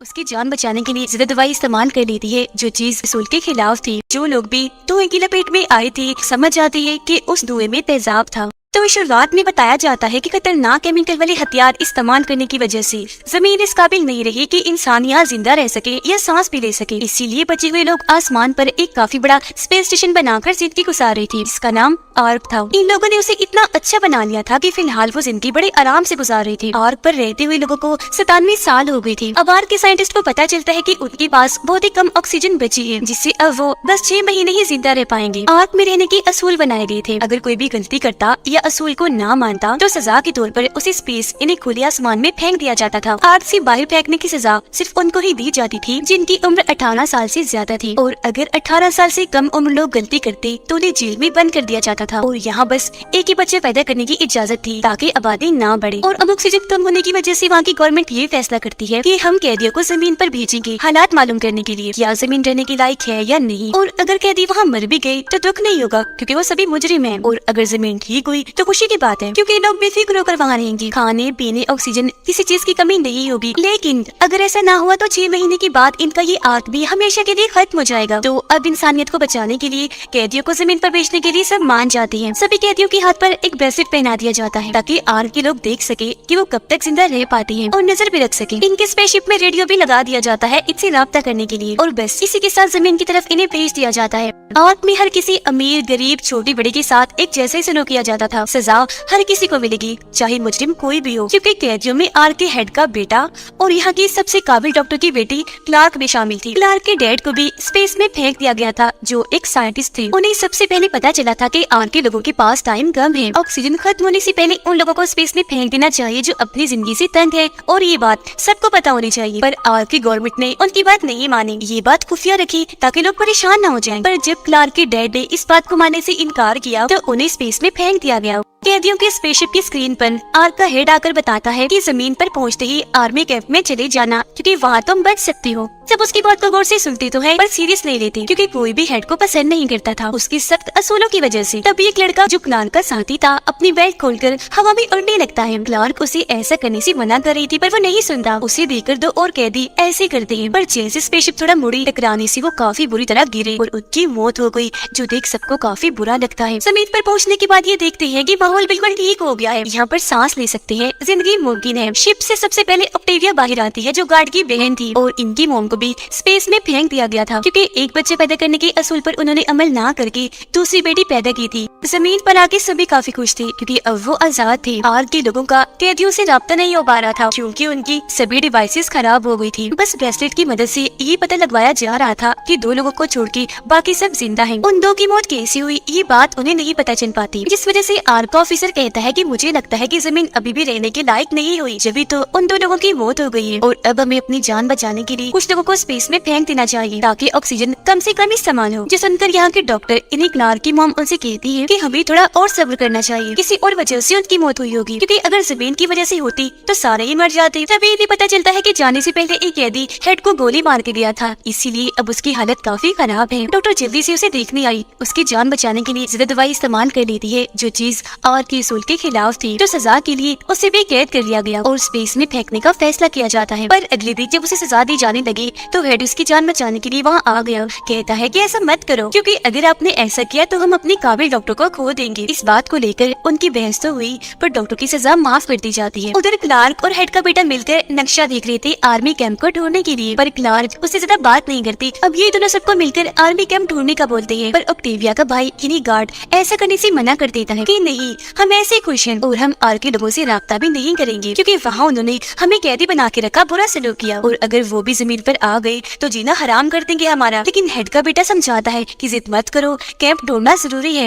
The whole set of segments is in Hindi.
उसकी जान बचाने के लिए ज्यादा दवाई इस्तेमाल कर लेती है जो चीज रसूल के खिलाफ थी। जो लोग भी धुएं की लपेट में आए थे समझ जाती है कि उस धुएं में तेजाब था। तो शुरुआत में बताया जाता है कि खतरनाक केमिकल वाले हथियार इस्तेमाल करने की वजह से जमीन इस काबिल नहीं रही कि इंसान यहाँ जिंदा रह सके या सांस भी ले सके। इसीलिए बचे हुए लोग आसमान पर एक काफी बड़ा स्पेस स्टेशन बनाकर जिंदगी गुजार रही थी जिसका नाम आर्क था। इन लोगों ने उसे इतना अच्छा बना लिया था कि फिलहाल वो जिंदगी बड़े आराम से गुजार रही थी। आर्क पर रहते हुए लोगों को 97 साल हो गई थी। अब आर्क के साइंटिस्ट को पता चलता है कि उनके पास बहुत ही कम ऑक्सीजन बची है जिससे अब वो बस 6 महीने ही जिंदा रह पाएंगे। आर्क में रहने के असूल बनाए गए थे। अगर कोई भी गलती करता या असूल को ना मानता तो सजा के तौर पर उसे स्पेस यानी खुले आसमान में फेंक दिया जाता था। आर्क से बाहर फेंकने की सजा सिर्फ उनको ही दी जाती थी जिनकी उम्र 18 साल से ज्यादा थी, और अगर 18 साल से कम उम्र लोग गलती करते तो उन्हें जेल में बंद कर दिया जाता था। और यहाँ बस एक ही बच्चे पैदा करने की इजाजत थी ताकि आबादी ना बढ़े। और अब ऑक्सीजन कम होने की वजह से वहाँ की गवर्नमेंट ये फैसला करती है कि हम कैदियों को जमीन पर भेजेंगे हालात मालूम करने के लिए, क्या जमीन रहने के लायक है या नहीं। और अगर कैदी वहाँ मर भी गए तो दुख नहीं होगा क्योंकि वो सभी मुजरिम हैं। और अगर जमीन ठीक हुई तो खुशी की बात है क्योंकि लोग बेफिक्र होकर वहाँ रहेंगे। खाने पीने ऑक्सीजन किसी चीज की कमी नहीं होगी। लेकिन अगर ऐसा ना हुआ तो 6 महीने के बाद इनका ये आर्क भी हमेशा के लिए खत्म हो जाएगा। तो अब इंसानियत को बचाने के लिए कैदियों को जमीन पर भेजने के लिए सब मान जाते हैं। सभी कैदियों के हाथ पर एक ब्रेसलेट पहना दिया जाता है ताकि आर्क के लोग देख सके कि वो कब तक जिंदा रह पाते हैं और नजर भी रख सके। इनके स्पेसशिप में रेडियो भी लगा दिया जाता है इनसे राब्ता करने के लिए, और बस इसी के साथ जमीन की तरफ इन्हें भेज दिया जाता है। आर्क में हर किसी अमीर गरीब छोटी बड़े के साथ एक जैसा ही सलूक किया जाता था। सजा हर किसी को मिलेगी चाहे मुजरिम कोई भी हो, क्योंकि कैदियों में आर्क के हेड का बेटा और यहाँ की सबसे काबिल डॉक्टर की बेटी क्लार्क भी शामिल थी। क्लार्क के डैड को भी स्पेस में फेंक दिया गया था जो एक साइंटिस्ट थे। उन्हें सबसे पहले पता चला था कि आर्क के लोगों के पास टाइम कम है, ऑक्सीजन खत्म होने से पहले उन लोगों को स्पेस में फेंक देना चाहिए जो अपनी जिंदगी से तंग है, और ये बात सबको पता होनी चाहिए। पर आर्क की गवर्नमेंट ने उनकी बात नहीं मानी, ये बात खुफिया रखी ताकि लोग परेशान न हो जाएं। पर जब क्लार्क के डैड ने इस बात को मानने से इनकार किया तो उन्हें स्पेस में फेंक दिया गया। कैदियों के स्पेसशिप की स्क्रीन पर आर्क का हेड आकर बताता है कि जमीन पर पहुंचते ही आर्मी कैंप में चले जाना क्योंकि वहाँ तुम बच सकती हो। सब उसकी बात को गौर से सुनते तो है पर सीरियस नहीं लेते क्योंकि कोई भी हेड को पसंद नहीं करता था उसकी सख्त असूलों की वजह से। तब एक लड़का जो क्लार्क का साथी था अपनी बेल्ट खोलकर हवा में उड़ने लगता है। क्लार्क उसे ऐसा करने से मना कर रही थी पर वो नहीं सुनता। उसे देखकर दो और कैदी ऐसे करते हैं, पर जैसे स्पेसशिप थोड़ा मुड़ी टकराने से वो काफी बुरी तरह गिरे और उनकी मौत हो गई, जो देख सबको काफी बुरा लगता है। जमीन पर पहुँचने के बाद ये देखते हैं कि माहौल बिल्कुल ठीक हो गया है, यहाँ पर सांस ले सकते हैं, जिंदगी मुमकिन है। शिप से सबसे पहले ऑक्टेविया बाहर आती है जो गार्ड की बहन थी, और इनकी मोम को भी स्पेस में फेंक दिया गया था क्योंकि एक बच्चे पैदा करने के असूल पर उन्होंने अमल ना करके दूसरी बेटी पैदा की थी। जमीन पर आके सभी काफी खुश थे क्योंकि अब वो आजाद थे। आर्क के लोगों का कैदियों से राब्ता नहीं हो पा रहा था क्योंकि उनकी सभी डिवाइसेस खराब हो गई थी। बस ब्रेसलेट की मदद से ये पता लगवाया जा रहा था कि 2 लोगों को छोड़ के बाकी सब जिंदा हैं। उन 2 की मौत कैसे हुई ये बात उन्हें नहीं पता चल पाती, जिस वजह से आर्क का ऑफिसर कहता है कि मुझे लगता है कि जमीन अभी भी रहने के लायक नहीं हुई, जब तो उन 2 लोगों की मौत हो गई है और अब हमें अपनी जान बचाने के लिए कुछ लोगों को स्पेस में फेंक देना चाहिए ताकि ऑक्सीजन कम से कम इस्तेमाल हो। जो सुनकर यहाँ के डॉक्टर इन्हीं क्लार्क की मॉम उनसे कहती है कि हमें थोड़ा और सब्र करना चाहिए, किसी और वजह से उनकी मौत हुई होगी क्योंकि अगर जमीन की वजह से होती तो सारे ही मर जाते। तभी भी पता चलता है कि जाने से पहले एक कैदी हेड को गोली मार के गया था, इसीलिए अब उसकी हालत काफी खराब है। डॉक्टर जल्दी से उसे देखने आई, उसकी जान बचाने के लिए ज्यादा दवाई इस्तेमाल कर लेती है जो चीज आर्क के असूल के खिलाफ थी। तो सजा के लिए उसे भी कैद कर लिया गया और स्पेस में फेंकने का फैसला किया जाता है। पर अगले दिन जब उसे सजा दी जाने लगी तो हेड उसकी जान बचाने के लिए वहाँ आ गया। कहता है कि ऐसा मत करो क्योंकि अगर आपने ऐसा किया तो हम अपने काबिल डॉक्टर को खो देंगे। इस बात को लेकर उनकी बहस तो हुई पर डॉक्टर की सजा माफ कर दी जाती है। उधर क्लार्क और हेड का बेटा मिलकर नक्शा देख रहे थे आर्मी कैंप को ढूंढने के लिए, पर क्लार्क उससे ज्यादा बात नहीं करती। अब ये दोनों सबको मिलकर आर्मी कैंप ढूंढने का बोलते हैं, पर ऑक्टेविया का भाई यानी गार्ड ऐसा करने से मना कर देता है कि नहीं, हम ऐसे खुश हैं और हम आर्क के लोगों से राब्ता भी नहीं करेंगे क्योंकि वहाँ उन्होंने हमें कैदी बना के रखा, बुरा सलूक किया, और अगर वो भी जमीन पर आ गए तो जीना हराम कर देंगे हमारा। लेकिन हेड का बेटा समझाता है कि जिद मत करो, कैंप ढूंढना जरूरी है।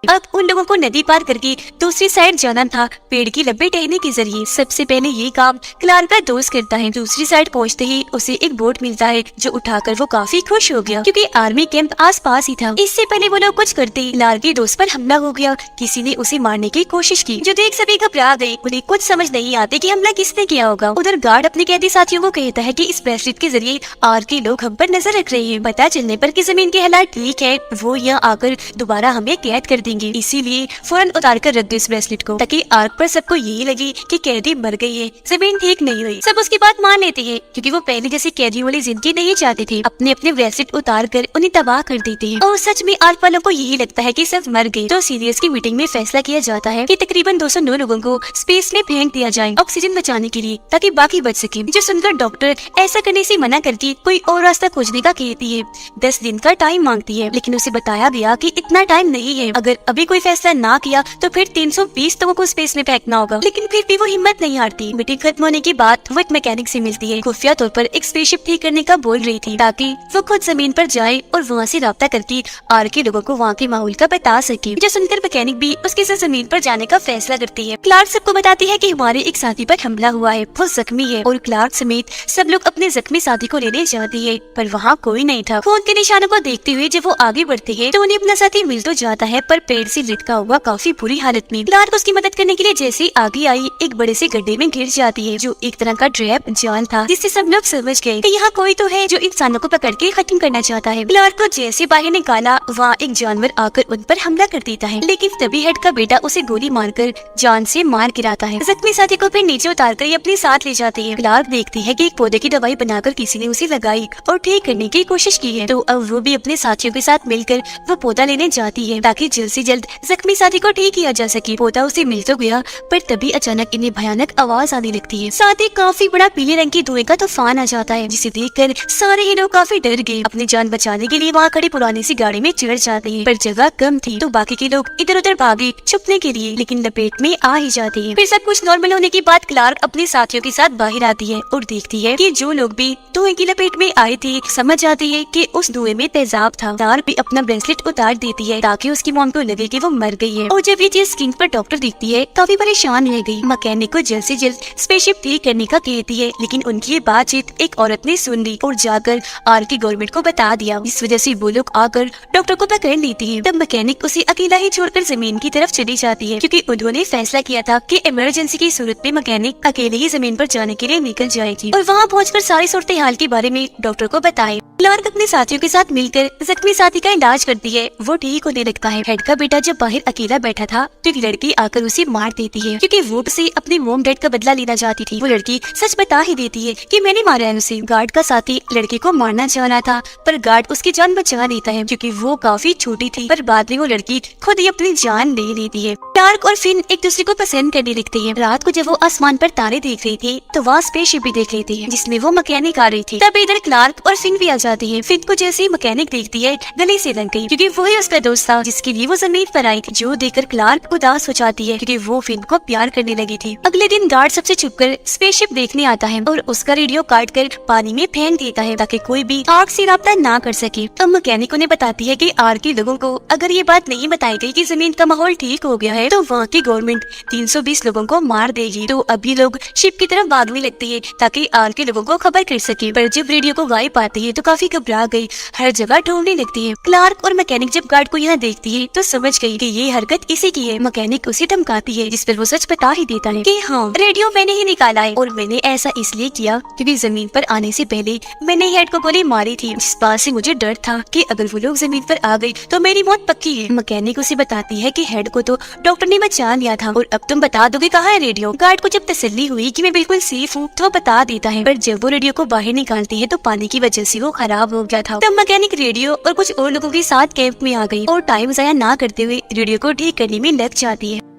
अब उन लोगों को नदी पार करके दूसरी साइड जाना था पेड़ की लब्बे टहने के जरिए। सबसे पहले ये काम क्लार्क का दोस्त करता है। दूसरी साइड पहुंचते ही उसे एक बोट मिलता है जो उठाकर वो काफी खुश हो गया क्योंकि आर्मी कैंप आसपास ही था। इससे पहले वो लोग कुछ करते क्लार्क के दोस्त पर हमला हो गया। किसी ने उसे मारने की कोशिश की जो देख सभी घबरा गए। उन्हें कुछ समझ नहीं आते कि हमला किसने किया होगा। उधर गार्ड अपने कैदी साथियों को कहता है कि इस ब्रेसलेट के जरिए आर्क के लोग हम पर नजर रख रहे हैं। पता चलने पर कि जमीन के हालात ठीक है वो यहाँ आकर दोबारा हमें कैद कर देंगे, इसीलिए फौरन उतार कर रख दो इस ब्रेसलेट को, ताकि आर्क पर सबको यही लगे कि कैदी मर गई है, जमीन ठीक नहीं हुई। सब उसकी बात मान लेते हैं क्योंकि वो पहले जैसी कैदियों वाली जिंदगी नहीं चाहते थे। अपने अपने ब्रेसलेट उतार कर उन्हें तबाह कर देते हैं और सच में आर्क वालों को यही लगता है कि सब मर गए। तो सीरियस की मीटिंग में फैसला किया जाता है कि तकरीबन 209 लोगों को स्पेस में फेंक दिया जाए ऑक्सीजन बचाने के लिए, ताकि बाकी बच सके। जो सुनकर डॉक्टर ऐसा करने से मना करती कोई और रास्ता खोजने का कहती है। 10 दिन का टाइम मांगती है, लेकिन उसे बताया गया कि इतना टाइम नहीं है, अगर अभी कोई फैसला ना किया तो फिर 320 लोगों को स्पेस में फेंकना होगा। लेकिन फिर भी वो हिम्मत नहीं हारती। मीटिंग खत्म होने के बाद वो एक मैकेनिक से मिलती है। खुफिया तौर पर एक स्पेसशिप ठीक करने का बोल रही थी, ताकि वो खुद जमीन पर जाए और वहाँ से राब्ता करके आर्क के लोगों को वहाँ के माहौल का बता सके। जो सुनकर मैकेनिक भी उसके साथ जमीन पर जाने का फैसला करती है। क्लार्क सबको बताती है कि हमारे एक साथी पर हमला हुआ है, वो जख्मी है, और क्लार्क समेत सब लोग अपने जख्मी साथी को लेने जाती है, पर वहाँ कोई नहीं था। खून के निशानों को देखते हुए जब वो आगे बढ़ती है तो उन्हें अपना साथी मिल तो जाता है, पर पेड़ से लटका हुआ काफी बुरी हालत में। क्लार्क उसकी मदद करने के लिए जैसे ही आगे आई एक बड़े से गड्ढे में गिर जाती है, जो एक तरह का ट्रैप जाल था, जिससे सब लोग समझ गए कि यहाँ कोई तो है जो इंसानों को पकड़ के खत्म करना चाहता है। क्लार्क को जैसे बाहर निकाला वहाँ एक जानवर आकर उन पर हमला कर देता है, लेकिन तभी हेड का बेटा उसे गोली मारकर जान से मार गिराता है। जख्मी साथी को फिर नीचे उतारकर ये अपने साथ ले जाती है। क्लार्क देखती है कि एक पौधे की दवाई बनाकर किसी ने उसे लगाई और ठीक करने की कोशिश की है, तो अब वो भी अपने साथियों के साथ मिलकर वो पौधा लेने जाती है, ताकि जल्द से जल्द जख्मी साथी को ठीक किया जा सके। पौधा उसे मिल तो गया, पर तभी अचानक इन्हें भयानक आवाज आने लगती है। साथ ही काफी बड़ा पीले रंग की धुएं का तूफान आ जाता है, जिसे देखकर सारे ही लोग काफी डर गए। अपनी जान बचाने के लिए वहाँ खड़ी पुरानी सी गाड़ी में चढ़ जाते हैं, पर जगह कम थी तो बाकी के लोग इधर उधर भागे छुपने के लिए, लेकिन लपेट में आ ही जाते हैं। फिर सब कुछ नॉर्मल होने के बाद क्लार्क अपने साथियों के साथ बाहर आती है और देखती है कि जो लोग भी धुएं की लपेट में आए थे समझ जाती है कि उस धुएं में तेजाब था। क्लार्क भी अपना ब्रेसलेट उतार देती है ताकि उसकी मॉम को लगे कि वो मर गई है, और जब ये चीज स्क्रीन पर डॉक्टर दिखती है काफी परेशान रह गई। मैकेनिक को जल्द से जल्द स्पेसशिप ठीक करने का कहती है, लेकिन उनकी ये बातचीत एक औरत ने सुन ली और जाकर आर्क की गवर्नमेंट को बता दिया। इस वजह से वो लोग आकर डॉक्टर को पकड़ लेती है। तब मैकेनिक उसे अकेला ही छोड़कर जमीन की तरफ चली जाती है, क्योंकि उन्होंने फैसला किया था कि इमरजेंसी की सूरत में मैकेनिक अकेले ही जमीन पर जाने के लिए निकल जाएगी और वहाँ पहुंचकर सारी सूरत हाल के बारे में डॉक्टर को बताए। क्लार्क अपने साथियों के साथ मिलकर जख्मी साथी का इलाज करती है, वो ठीक होने लगता है। हेड का बेटा जब बाहर अकेला बैठा था तो एक लड़की आकर उसे मार देती है, क्योंकि वो उसे अपने मोम डैड का बदला लेना चाहती थी। वो लड़की सच बता ही देती है कि मैंने मारा है उसे। गार्ड का साथी लड़की को मारना चाह रहा था, पर गार्ड उसकी जान बचा लेता है, क्योंकि वो काफी छोटी थी, पर बाद में वो लड़की खुद ही अपनी जान ले लेती है। क्लार्क और फिन एक दूसरे को पसंद करने लगते हैं। रात को जब वो आसमान पर तारे देख रही थी तो वहाँ स्पेसशिप भी देख लेती है, जिसमें वो मैकेनिक आ रही थी। तब इधर क्लार्क और फिन भी आ जाते हैं। फिन को जैसे ही मैकेनिक देखती है गले से लग गई, क्योंकि वो ही उसका दोस्त था जिसके लिए वो जमीन पर आई थी, जो देखकर क्लार्क उदास हो जाती है, क्योंकि वो फिन को प्यार करने लगी थी। अगले दिन गार्ड सबसे छुपकर स्पेसशिप देखने आता है और उसका रेडियो काट कर पानी में फेंक देता है, ताकि कोई भी आर्क से राब्ता ना कर सके। अब मैकेनिक उन्हें बताती है कि आर्क के लोगों को अगर ये बात नहीं बताई गई कि जमीन का माहौल ठीक हो गया है तो वहाँ की गवर्नमेंट 320 लोगों को मार देगी। तो अभी लोग शिप की तरफ भागने लगते हैं ताकि आर्क के लोगों को खबर कर सके, पर जब रेडियो को गायब पाती है तो काफी घबरा गई, हर जगह ढूंढने लगती है। क्लार्क और मैकेनिक जब गार्ड को यहाँ देखती है तो समझ गई कि ये हरकत इसी की है। मैकेनिक उसे धमकाती है, जिस पर वो सच बता ही देता है कि हाँ, रेडियो मैंने ही निकाला है और मैंने ऐसा इसलिए किया क्योंकि जमीन पर आने से पहले मैंने हेड को गोली मारी थी, जिस बात से मुझे डर था कि अगर वो लोग जमीन पर आ गए तो मेरी मौत पक्की है। मैकेनिक उसे बताती है कि हेड को तो डॉक्टर ने बचा लिया था और अब तुम बता दोगे कहाँ है रेडियो। गार्ड को जब तसल्ली हुई कि मैं बिल्कुल सेफ हूँ तो वो बता देता है, पर जब वो रेडियो को बाहर निकालती है तो पानी की वजह से वो खराब हो गया था। तब मैकेनिक रेडियो और कुछ और लोगों के साथ कैंप में आ गई और टाइम जाया ना करते हुए रेडियो को ठीक करने में लग जाती है।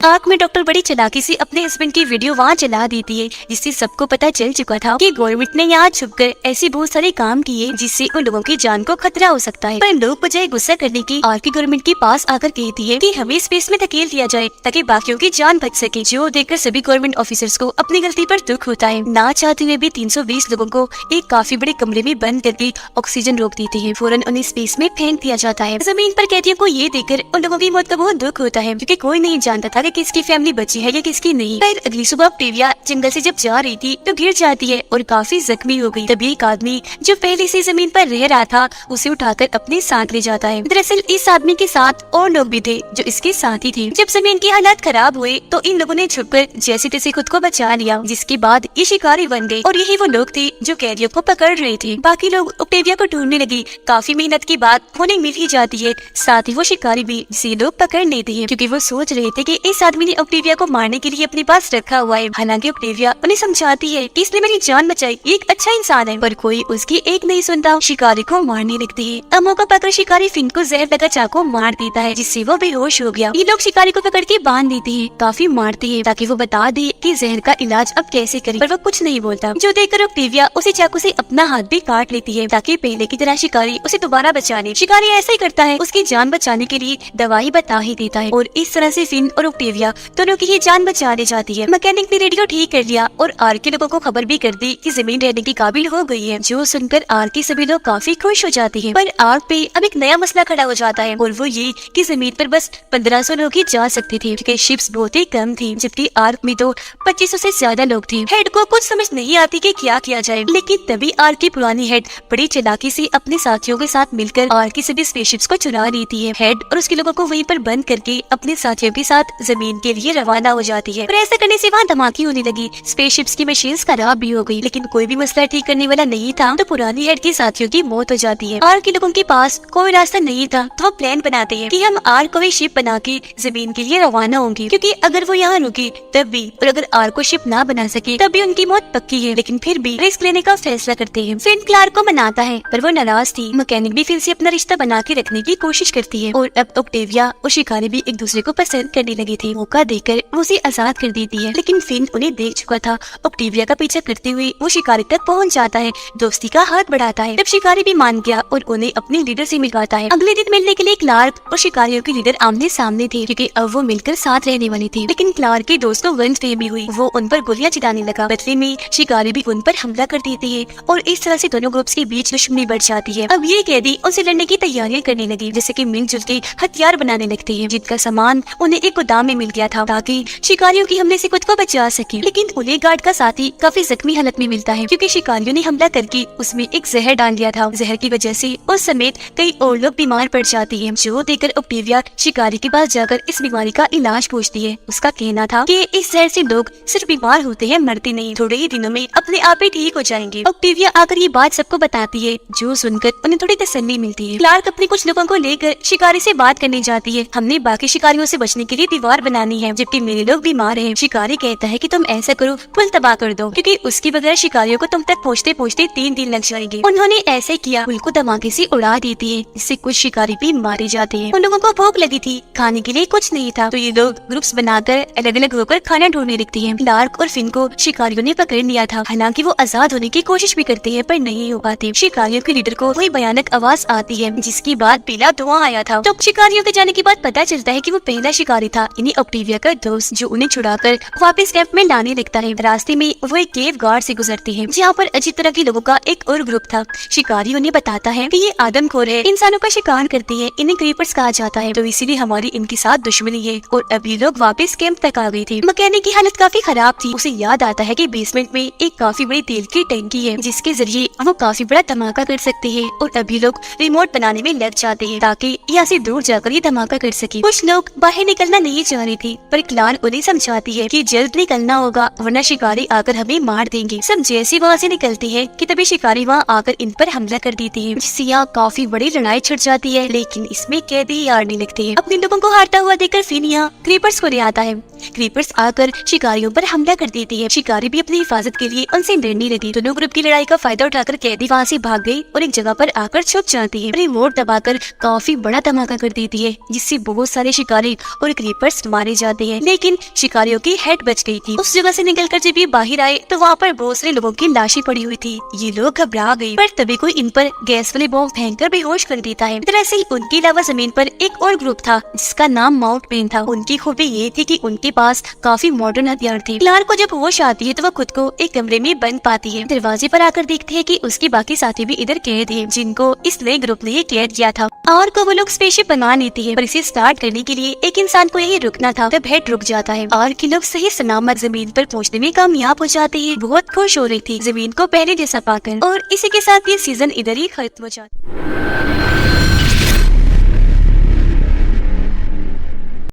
आर्क में डॉक्टर बड़ी चालाकी से अपने हस्बैंड की वीडियो वहाँ चला देती है, जिससे सबको पता चल चुका था कि गवर्नमेंट ने यहाँ छुपकर ऐसे बहुत सारे काम किए जिससे उन लोगों की जान को खतरा हो सकता है। पर लोग बजाय गुस्सा करने की आर्क की गवर्नमेंट के पास आकर कहती है कि हमें स्पेस में धकेल दिया जाए ताकि बाकियों की जान बच सके, जो देखकर सभी गवर्नमेंट ऑफिसर्स को अपनी गलती पर दुख होता है। ना चाहते हुए भी 320 लोगों को एक काफी बड़े कमरे में बंद करके ऑक्सीजन रोक देते हैं। फौरन उन्हें स्पेस में फेंक दिया जाता है। जमीन पर कैदियों को ये देखकर उन लोगों की मौत का बहुत दुख होता है, क्योंकि कोई नहीं जानता था कि है कि इसकी फैमिली बची है या किसकी नहीं। फिर अगली सुबह ऑक्टेविया जंगल से जब जा रही थी तो गिर जाती है और काफी जख्मी हो गई। तभी एक आदमी जो पहले से जमीन पर रह रहा था उसे उठाकर अपने साथ ले जाता है। दरअसल इस आदमी के साथ और लोग भी थे जो इसके साथी थे। जब जमीन की हालात खराब हुए तो इन लोगों ने छुपकर जैसे तैसे खुद को बचा लिया, जिसके बाद ये शिकारी बन गए और यही वो लोग थे जो कैदियों को पकड़ रहे थे। बाकी लोग ऑक्टेविया को ढूंढने लगी। काफी मेहनत के बाद उन्हें मिल ही जाती है, साथ ही वो शिकारी भी जिसे लोग पकड़ लेते हैं, क्योंकि वो सोच रहे थे कि इस आदमी ने ऑक्टेविया को मारने के लिए अपने पास रखा हुआ है। हालांकि ऑक्टेविया उन्हें समझाती है कि इसने मेरी जान बचाई, एक अच्छा इंसान है, पर कोई उसकी एक नहीं सुनता, शिकारी को मारने लगती है। अब मौका पाकर शिकारी फिन को जहर लगा चाकू मार देता है, जिससे वो बेहोश हो गया। ये लोग शिकारी को पकड़ के बांध देते हैं, काफी मारते हैं ताकि वो बता दे कि जहर का इलाज अब कैसे करें, पर वो कुछ नहीं बोलता। जो देखकर ऑक्टेविया उसे चाकू से अपना हाथ भी काट लेती है ताकि पहले की तरह शिकारी उसे दोबारा बचा ले। शिकारी ऐसा ही करता है, उसकी जान बचाने के लिए दवाई बता ही देता है और इस तरह से फिन और ऑक्टेविया दोनों की ही जान बचा ली जाती है। मैकेनिक ने रेडियो ठीक कर लिया और आर्क के लोगों को खबर भी कर दी कि जमीन रहने की काबिल हो गई है, जो सुनकर आर्क के सभी लोग काफी खुश हो जाते हैं। पर आर्क पे अब एक नया मसला खड़ा हो जाता है और वो ये कि जमीन पर बस 1500 लोग ही जा सकते थे, क्योंकि शिप्स बहुत ही कम थी, जबकि आर्क में तो 2500 से ज्यादा लोग थे। हेड को कुछ समझ नहीं आती कि क्या किया जाए, लेकिन तभी आर्क की पुरानी हेड बड़ी चालाकी से अपने साथियों के साथ मिलकर आर्क की सभी स्पेसशिप्स को चुरा लेती है। हेड और उसके लोगों को वहीं पर बंद करके अपने साथियों के साथ जमीन के लिए रवाना हो जाती है। पर ऐसा करने से वहाँ धमाके होने लगी, स्पेसशिप्स की मशीन्स खराब भी हो गई, लेकिन कोई भी मसला ठीक करने वाला नहीं था, तो पुरानी हेड के साथियों की मौत हो जाती है। आर्क के लोगों के पास कोई रास्ता नहीं था, तो वो प्लान बनाते हैं कि हम आर्क को शिप बना के जमीन के लिए रवाना होंगे, क्योंकि अगर वो यहाँ रुके तब भी, और अगर आर्क को शिप ना बना सके तब भी उनकी मौत पक्की है। लेकिन फिर भी रिस्क लेने का फैसला करते हैं। फिन क्लार्क को मनाता है, पर वो नाराज थी। मैकेनिक भी फिन से अपना रिश्ता बना के रखने की कोशिश करती है और अब ऑक्टेविया और शिकारी भी एक दूसरे को पसंद करने लगे थे। मौका देकर वो उसे आजाद कर देती है, लेकिन फिन उन्हें देख चुका था। ऑक्टेविया का पीछा करते हुए वो शिकारी तक पहुँच जाता है, दोस्ती का हाथ बढ़ाता है। तब शिकारी भी मान गया और उन्हें अपने लीडर से मिलवाता है। अगले दिन मिलने के लिए क्लार्क और शिकारियों के लीडर आमने सामने थे, क्योंकि अब वो मिलकर साथ रहने वाले थे। लेकिन क्लार्क के दोस्त को गलतफहमी हुई, वो उन पर गोलियां चलाने लगा। बदले में शिकारी भी उन पर हमला कर देते हैं और इस तरह से दोनों ग्रुप्स के बीच दुश्मनी बढ़ जाती है। अब ये कैदी उनसे लड़ने की तैयारियां करने लगी, जैसे कि मिलजुल के हथियार बनाने लगते हैं, जिनका सामान उन्हें एक गोदाम में मिल गया था ताकि शिकारियों की हमले से खुद को बचा सके। लेकिन उन्हें गार्ड का साथी काफी जख्मी हालत में मिलता है, क्योंकि शिकारियों ने हमला करके उसमें एक जहर डाल दिया था। जहर की वजह से उस समेत कई और लोग बीमार पड़ जाती है, जो देखकर ऑक्टेविया शिकारी के पास जाकर इस बीमारी का इलाज पूछती है। उसका कहना था कि इस जहर से लोग सिर्फ बीमार होते हैं, मरते नहीं, थोड़े ही दिनों में अपने आप ही ठीक हो जाएंगे। ऑक्टेविया आकर ये बात सबको बताती है, जो सुनकर उन्हें थोड़ी तसल्ली मिलती है। क्लार्क अपने कुछ लोगों को लेकर शिकारी से बात करने जाती है। हमने बाकी शिकारियों से बचने के लिए दीवार बनानी है, जबकि मेरे लोग बीमार हैं। शिकारी कहता है कि तुम ऐसा करो, पुल तबाह कर दो, क्योंकि उसके बगैर शिकारियों को तुम तक पहुँचते पहुँचते 3 दिन लग जाएंगे। उन्होंने ऐसे किया, पुल को धमाके से उड़ा देती है, जिससे कुछ शिकारी भी मारे जाते हैं। उन लोगों को भूख लगी थी, खाने के लिए कुछ नहीं था, तो ये लोग ग्रुप्स बनाकर अलग अलग होकर खाना ढूंढने लगती हैं। क्लार्क और फिन को शिकारियों ने पकड़ लिया था। हालांकि वो आजाद होने की कोशिश भी करते हैं, पर नहीं हो पाते। शिकारियों के लीडर को वही भयानक आवाज आती है, जिसके बाद पीला धुआं आया था। तो शिकारियों के जाने के बाद पता चलता है कि वो पहला शिकारी था, इन्हीं ऑक्टेविया का दोस्त, जो उन्हें छुड़ाकर वापस कैंप में लाने लगता है। रास्ते में वो एक केव गार्ड से गुजरते हैं, जहाँ पर अजीब तरह के लोगों का एक और ग्रुप था। शिकारी उन्हें बताता है कि ये आदमखोर है, इंसानों का शिकार करते हैं, इन्हें क्रीपर्स कहा जाता है, तो इसीलिए हमारी इनके साथ दुश्मनी है। और अभी लोग वापस कैंप तक आ गए थे। मैकेनिक की हालत काफी खराब थी। उसे याद आता है कि बेसमेंट में एक काफी बड़ी तेल की टंकी है, जिसके जरिए वो काफी बड़ा धमाका कर सकते हैं। और अभी लोग रिमोट बनाने में लग जाते हैं ताकि यहाँ से दूर जाकर ये धमाका कर सके। कुछ लोग बाहर निकलना नहीं चाह रहे थे, पर क्लार्क उन्हें समझाती है कि जल्द निकलना होगा, वरना शिकारी आकर हमें मार देंगे। सब जैसे वहाँ से निकलते हैं कि तभी शिकारी वहाँ आकर इन पर हमला कर देते हैं, जिससे यहाँ काफी बड़ी लड़ाई छिड़ जाती है। लेकिन इसमें कैदी हारने लगते हैं। अपने लोगों को हारता हुआ देखकर फिन यहाँ क्रीपर्स को ले आता है। क्रीपर्स आकर शिकारियों पर हमला कर देती है। शिकारी भी अपनी हिफाजत के लिए उनसे डरने लगी। दोनों ग्रुप की लड़ाई का फायदा उठाकर कैदी वहाँ से भाग गई और एक जगह पर आकर छुप जाती है। रिमोट दबाकर काफी बड़ा धमाका कर देती है, जिससे बहुत सारे शिकारी और क्रीपर्स मारे जाते हैं। लेकिन शिकारियों की हेड बच गई थी। उस जगह से निकलकर जब ये बाहर आए तो वहाँ पर बहुत सारे लोगों की लाशें पड़ी हुई थी। ये लोग घबरा गए, पर तभी कोई इन पर गैस वाले बॉम्ब फेंककर बेहोश कर देता है। दरअसल उनके अलावा जमीन पर एक और ग्रुप था, जिसका नाम माउंट पेन था। उनकी खूबी ये थी कि उनके पास काफी मॉडर्न हथियार थे। क्लार्क को जब होश आती है तो वो खुद को एक कमरे में बंद पाती है। दरवाजे पर आकर देखते हैं कि उसके बाकी साथी भी इधर कैद हैं, जिनको इस नए ग्रुप ने कैद किया था। और को वो लोग स्पेसशिप बना लेती है, पर इसे स्टार्ट करने के लिए एक इंसान को यही रुकना रुकना था तब हेड रुक जाता है और कि लोग सही सलामत जमीन पर पहुंचने में कामयाब हो जाते हैं। बहुत खुश हो रही थी जमीन को पहले जैसा पाकर। और इसी के साथ ये सीजन इधर ही खत्म हो जाता है।